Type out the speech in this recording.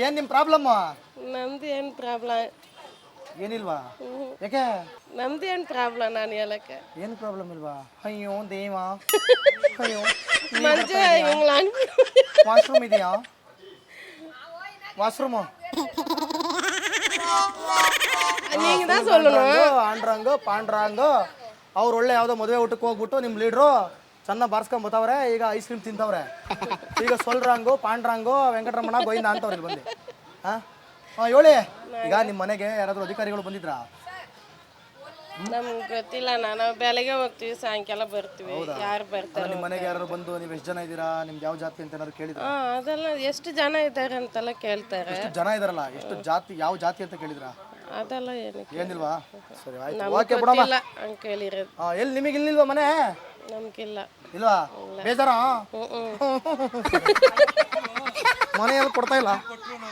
ಏನ್ ನಿಮ್ ಪ್ರಾಬ್ಲಮ್? ನಮ್ದು ಏನು ಪ್ರಾಬ್ಲಮ್ ಏನಿಲ್ವಾ? ಯಾಕೆ? ನಮ್ದು ಏನು ಪ್ರಾಬ್ಲಮ್ ನಾನು ಹೇಳಕ್ಕೆ ಏನು ಪ್ರಾಬ್ಲಮ್ ಇಲ್ವಾ? ಅಯ್ಯೋ ದೇವ, ಅಯ್ಯೋ ಮಂಜು ಇಂಗ್ಲೆಂಡ್ ವಾಶ್ರೂಮ್ ಇದೆಯಾ? ವಾಶ್ರೂಮು நீங்க தான் சொல்லணும். ಆಂಡ್ರಂಗು ಪಾಂಡ್ರಂಗು ಅವ್ರು ಒಳ್ಳೆ ಯಾವುದೋ ಮದುವೆ ಊಟಕ್ಕೆ ಹೋಗ್ಬಿಟ್ಟು ನಿಮ್ಮ ಲೀಡ್ರು ಚೆನ್ನಾಗಿ ಬಾರ್ಸ್ಕೊಂಬತ್ತವ್ರೆ. ಈಗ ಐಸ್ ಕ್ರೀಮ್ ತಿಂತವ್ರೆ. ಈಗ ಸೊಲ್ರಂಗು ಪಾಂಡ್ರಂಗು ವೆಂಕಟರಮಣ ಗೋವಿಂದ ಅಂತವ್ರೆ ಇಲ್ಲಿ ಬಂದು. ಹಾಂ ಹೇಳಿ. ಈಗ ನಿಮ್ಮ ಮನೆಗೆ ಯಾರಾದರೂ ಅಧಿಕಾರಿಗಳು ಬಂದಿದ್ರಾ? ನಮ್ಗೆ ಗೊತ್ತಿಲ್ಲ. ನಾನು ಬೆಳಗ್ಗೆ ಹೋಗ್ತೀವಿ, ಸಾಯಂಕಾಲ ಬರ್ತೀವಿ. ಯಾರು ಬರ್ತಾರೆ? ನಿಮ್ಮ ಮನೆಗೆ ಯಾರು ಬಂದು ನೀವು ಎಷ್ಟು ಜನ ಇದ್ದೀರಾ, ನಿಮ್ದು ಯಾವ ಜಾತಿ ಅಂತ ಏನಾದ್ರು ಕೇಳಿದ್ರ? ಅದೆಲ್ಲ ಎಷ್ಟು ಜನ ಇದ್ದಾರೆ ಅಂತೆಲ್ಲ ಕೇಳ್ತಾರೆ. ಎಷ್ಟು ಜನ ಇದಾರಲ್ಲ, ಎಷ್ಟು ಜಾತಿ, ಯಾವ ಜಾತಿ ಅಂತ ಕೇಳಿದ್ರಾ? ಅದೆಲ್ಲ ಏನಕ್ಕೆ ಏನಿಲ್ವಾ? ಸರಿ ಆಯ್ತು, ನಮ್ಗೆ ಓಕೆ ಬಿಡಮ್ಮ. ಗೊತ್ತಿಲ್ಲ ಹಂಗೆ ಕೇಳಿರೋದು. ಎಲ್ಲಿ ನಿಮಗೆ ಇಲ್ಲಿಲ್ವಾ ಮನೆ? ನಮ್ಗಿಲ್ಲ. ಇಲ್ವಾ? ಬೇಜಾರಾ? ಹ್ಞೂ ಮನೆಯಲ್ಲಿ ಕೊಡ್ತಾ ಇಲ್ಲ.